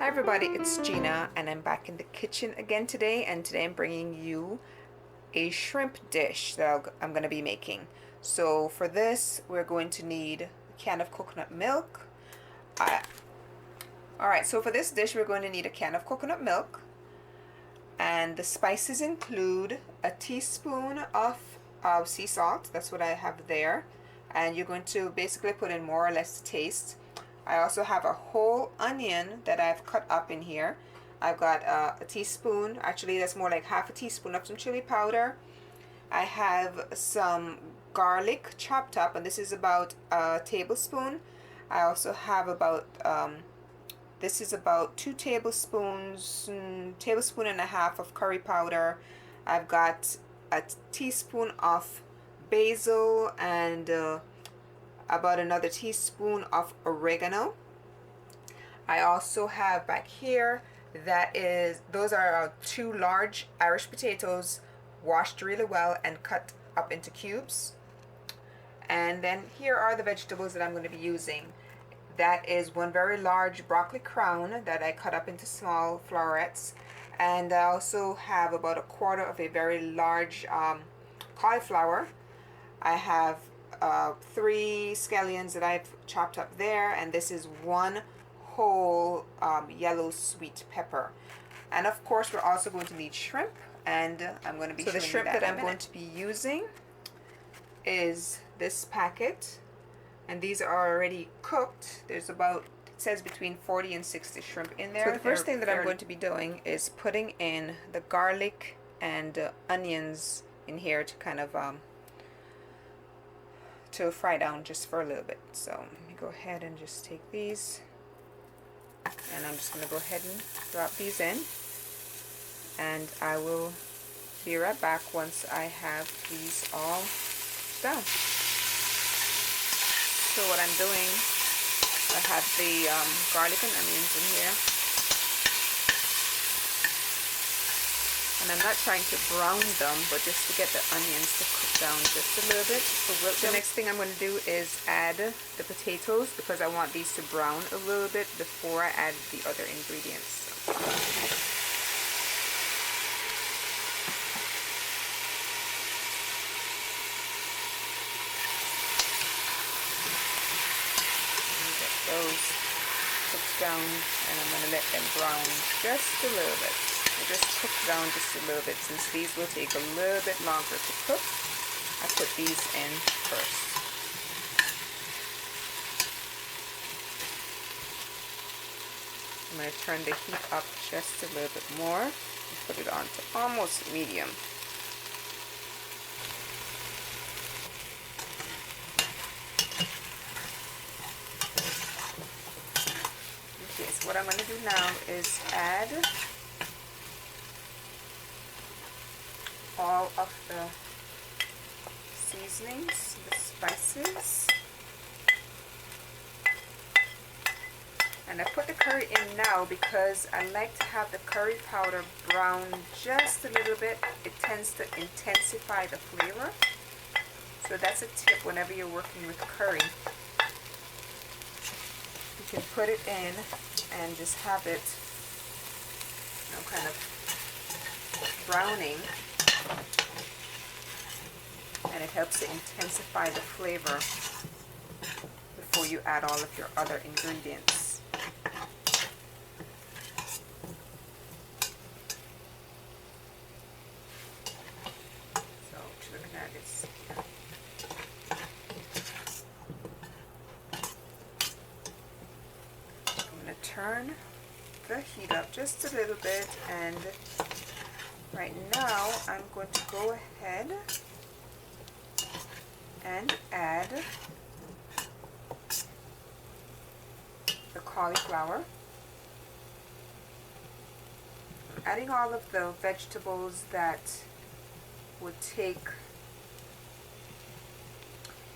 everybody, it's Gina and I'm back in the kitchen again today, and today I'm bringing you a shrimp dish that I'm going to be making. So for this we're going to need a can of coconut milk. Alright, so for this dish we're going to need a can of coconut milk, and the spices include a teaspoon of sea salt. That's what I have there, and you're going to basically put in more or less to taste. I also have a whole onion that I've cut up in here. I've got a teaspoon, actually that's more like half a teaspoon of some chili powder. I have some garlic chopped up, and this is about a tablespoon. I also have about, this is about 2 tablespoons, tablespoon and a half of curry powder. I've got a teaspoon of basil and about another teaspoon of oregano. I also have back here, those are 2 large Irish potatoes washed really well and cut up into cubes. And then here are the vegetables that I'm going to be using. That is 1 very large broccoli crown that I cut up into small florets, and I also have about 1/4 of a very large cauliflower. I have 3 scallions that I've chopped up there, and this is 1 whole yellow sweet pepper. And of course we're also going to need shrimp, and I'm going to be showing you that. So the shrimp that I'm going to be using is this packet, and these are already cooked. There's about, it says between 40 and 60 shrimp in there. So the first thing that I'm going to be doing is putting in the garlic and onions in here to kind of to fry down just for a little bit. So let me go ahead and just take these, and I'm just going to go ahead and drop these in, and I will be right back once I have these all done. So what I'm doing, I have the garlic and onions in here, and I'm not trying to brown them, but just to get the onions to cook down just a little bit. So the next thing I'm going to do is add the potatoes, because I want these to brown a little bit before I add the other ingredients. Get those cooked down, and I'm going to let them brown just a little bit. Just cook down just a little bit, since these will take a little bit longer to cook. I put these in first. I'm going to turn the heat up just a little bit more and put it on to almost medium. Okay, so what I'm going to do now is add all of the seasonings, the spices, and I put the curry in now because I like to have the curry powder brown just a little bit. It tends to intensify the flavor, so that's a tip whenever you're working with curry. You can put it in and just have it, you know, kind of browning, and it helps to intensify the flavor before you add all of your other ingredients. So looking at this, I'm going to turn the heat up just a little bit, and right now I'm going to go ahead and add the cauliflower. I'm adding all of the vegetables that would take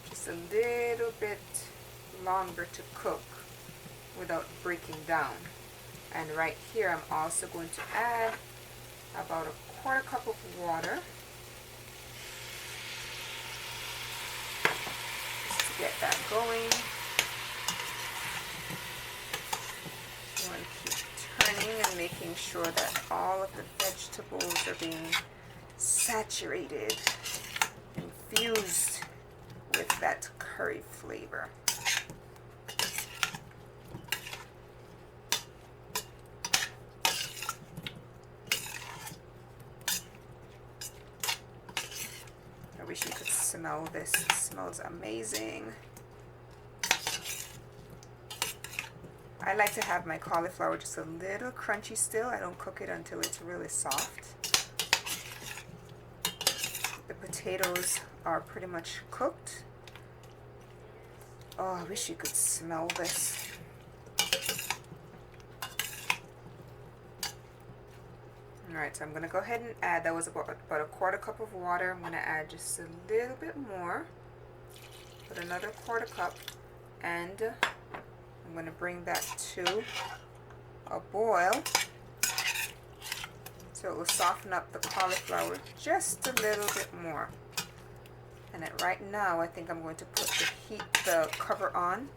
just a little bit longer to cook without breaking down. And right here I'm also going to add about 1/4 cup of water just to get that going. You want to keep turning mixing and making sure that all of the vegetables are being saturated, infused with that curry flavor. I wish you could smell this. It smells amazing. I like to have my cauliflower just a little crunchy still. I don't cook it until it's really soft. The potatoes are pretty much cooked. Oh, I wish you could smell this. Alright, so I'm going to go ahead and add, that was about a quarter cup of water. I'm going to add just a little bit more. Put another quarter cup, and I'm going to bring that to a boil so it will soften up the cauliflower just a little bit more. And right now I think I'm going to put the cover on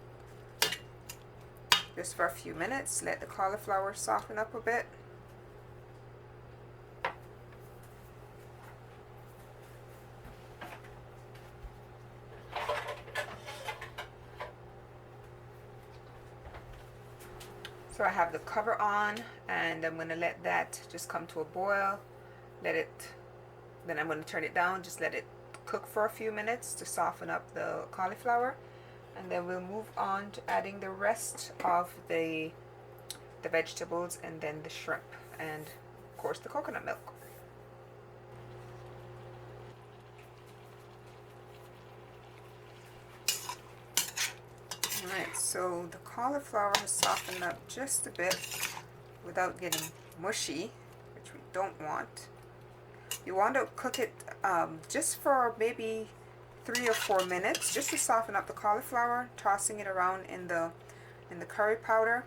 just for a few minutes. Let the cauliflower soften up a bit. So I have the cover on, and I'm going to let that just come to a boil. Then I'm going to turn it down, just let it cook for a few minutes to soften up the cauliflower. And then we'll move on to adding the rest of the vegetables, and then the shrimp, and of course the coconut milk. Alright, so the cauliflower has softened up just a bit without getting mushy, which we don't want. You want to cook it just for maybe 3 or 4 minutes, just to soften up the cauliflower, tossing it around in the curry powder,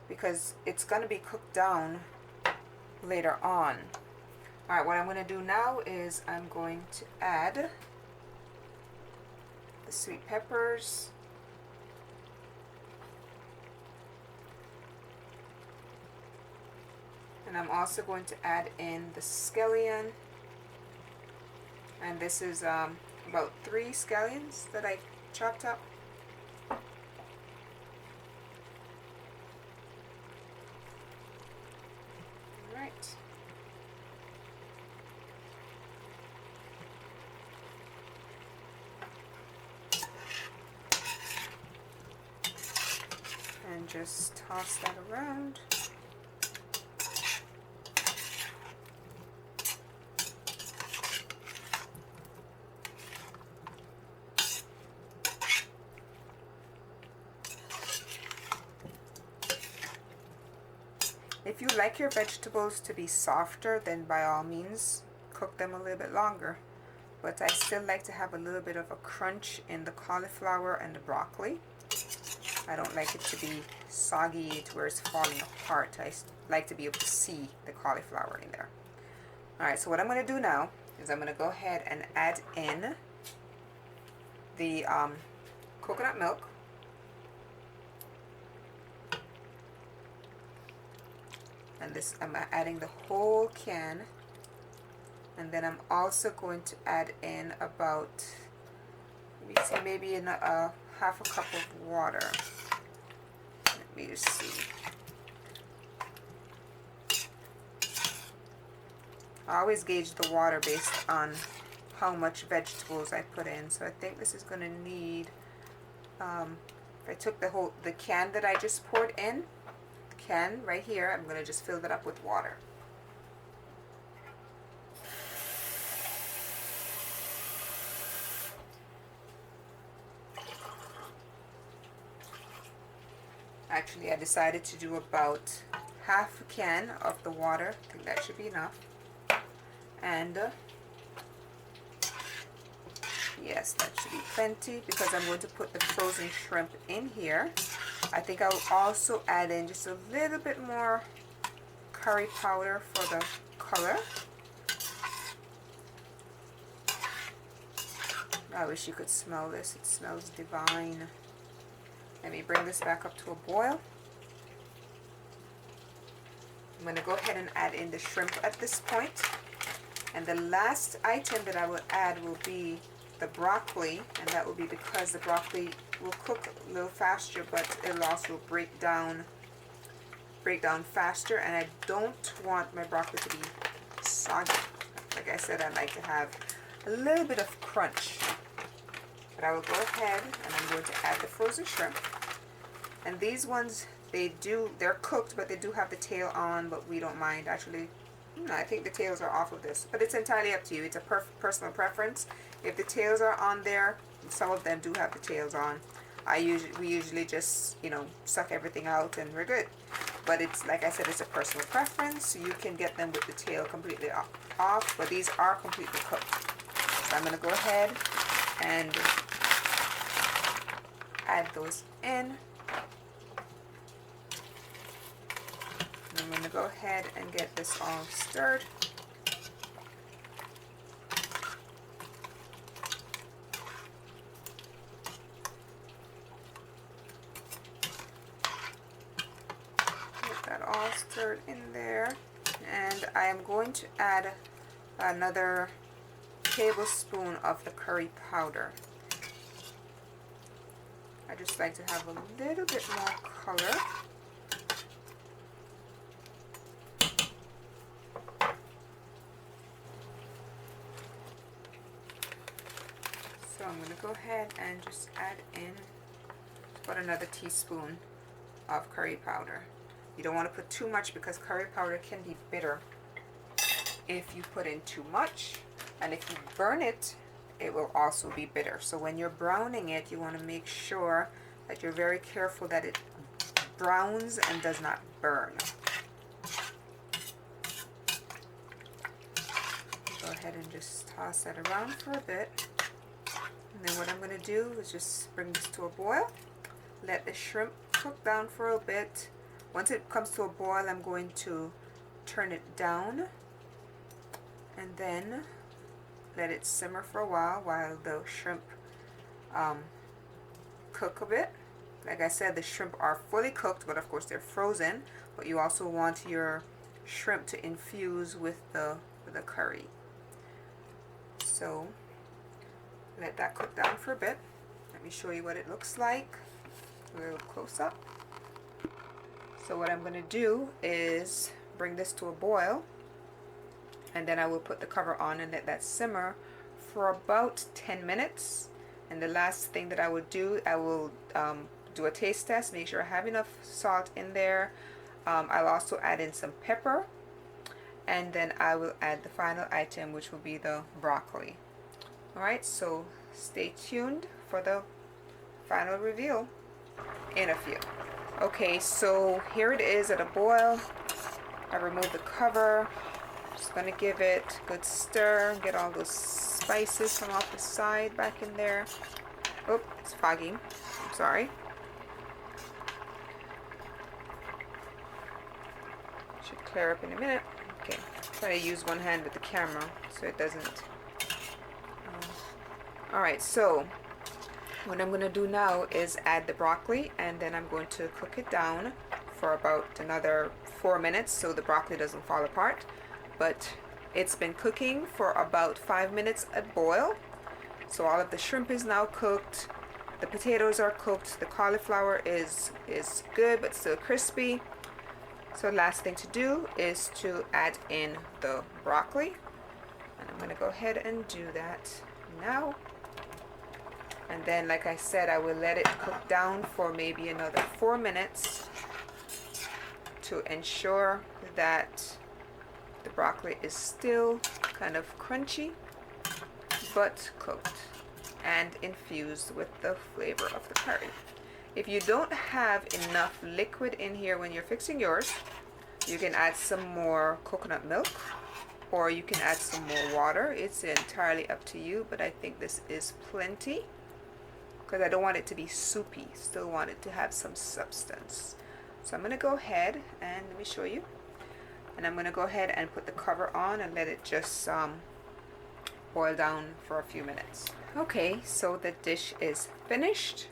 because it's going to be cooked down later on. Alright, what I'm going to do now is I'm going to add the sweet peppers, and I'm also going to add in the scallion, and this is about 3 scallions that I chopped up. Alright. And just toss that around. If you like your vegetables to be softer, then by all means cook them a little bit longer. But I still like to have a little bit of a crunch in the cauliflower and the broccoli. I don't like it to be soggy to where it's falling apart. I like to be able to see the cauliflower in there. Alright, so what I'm going to do now is I'm going to go ahead and add in the coconut milk. And this, I'm adding the whole can, and then I'm also going to add in about, let me see, maybe half a cup of water. Let me just see. I always gauge the water based on how much vegetables I put in. So I think this is going to need, if I took the can that I just poured in, can right here, I'm going to just fill that up with water. Actually, I decided to do about half a can of the water. I think that should be enough. And yes, that should be plenty, because I'm going to put the frozen shrimp in here. I think I'll also add in just a little bit more curry powder for the color. I wish you could smell this. It smells divine. Let me bring this back up to a boil. I'm going to go ahead and add in the shrimp at this point. And the last item that I will add will be the broccoli, and that will be because the broccoli will cook a little faster, but it'll also break down faster, and I don't want my broccoli to be soggy. Like I said, I like to have a little bit of crunch. But I will go ahead and I'm going to add the frozen shrimp. And these ones, they're cooked, but they do have the tail on, but we don't mind. Actually, I think the tails are off of this, but it's entirely up to you. It's a personal preference. If the tails are on there, some of them do have the tails on. We usually just, suck everything out and we're good. But it's, like I said, it's a personal preference. You can get them with the tail completely off, but these are completely cooked. So I'm going to go ahead and add those in. I'm going to go ahead and get this all stirred. Get that all stirred in there. And I am going to add another tablespoon of the curry powder. I just like to have a little bit more color. So I'm going to go ahead and just add in about another teaspoon of curry powder. You don't want to put too much because curry powder can be bitter if you put in too much. And if you burn it, it will also be bitter. So when you're browning it, you want to make sure that you're very careful that it browns and does not burn. Go ahead and just toss that around for a bit. And then what I'm going to do is just bring this to a boil. Let the shrimp cook down for a bit. Once it comes to a boil, I'm going to turn it down and then let it simmer for a while the shrimp cook a bit. Like I said, the shrimp are fully cooked, but of course they're frozen. But you also want your shrimp to infuse with the curry. So let that cook down for a bit. Let me show you what it looks like a little close up. So what I'm going to do is bring this to a boil, and then I will put the cover on and let that simmer for about 10 minutes. And the last thing that I will do, I will do a taste test, make sure I have enough salt in there. I'll also add in some pepper, and then I will add the final item, which will be the broccoli. Alright, so stay tuned for the final reveal in a few. Okay, so here it is at a boil. I removed the cover. Just going to give it a good stir, get all those spices from off the side back in there. Oh, it's foggy. I'm sorry. Should clear up in a minute. Okay, try to use one hand with the camera so it doesn't. Alright, so what I'm going to do now is add the broccoli, and then I'm going to cook it down for about another 4 minutes so the broccoli doesn't fall apart. But it's been cooking for about 5 minutes at boil. So all of the shrimp is now cooked. The potatoes are cooked. The cauliflower is good but still crispy. So last thing to do is to add in the broccoli. And I'm going to go ahead and do that now. And then, like I said, I will let it cook down for maybe another 4 minutes to ensure that the broccoli is still kind of crunchy but cooked and infused with the flavor of the curry. If you don't have enough liquid in here when you're fixing yours, you can add some more coconut milk, or you can add some more water. It's entirely up to you, but I think this is plenty because I don't want it to be soupy. Still want it to have some substance. So I'm going to go ahead and let me show you. And I'm going to go ahead and put the cover on and let it just boil down for a few minutes. Okay, so the dish is finished.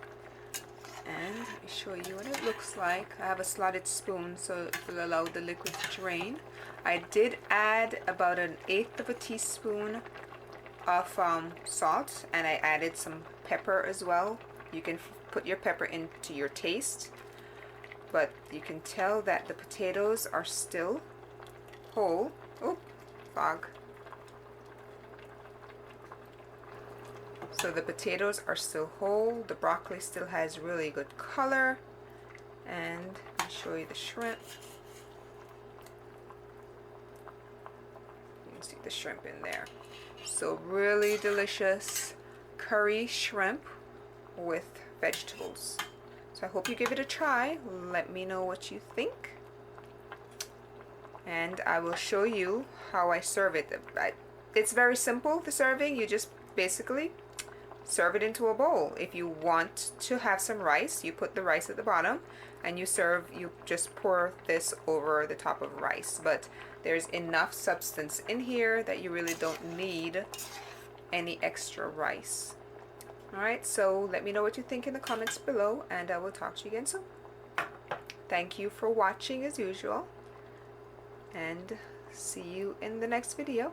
And let me show you what it looks like. I have a slotted spoon so it will allow the liquid to drain. I did add about 1/8 of a teaspoon of salt, and I added some pepper as well. You can put your pepper into your taste, but you can tell that the potatoes are still whole. Oh, fog. So the potatoes are still whole, the broccoli still has really good color, and I'll show you the shrimp. You can see the shrimp in there. So really delicious curry shrimp with vegetables. So I hope you give it a try. Let me know what you think. And I will show you how I serve it. It's very simple, the serving. You just basically serve it into a bowl. If you want to have some rice, you put the rice at the bottom and you just pour this over the top of rice. But there's enough substance in here that you really don't need any extra rice. Alright, so let me know what you think in the comments below, and I will talk to you again soon. Thank you for watching as usual, and see you in the next video.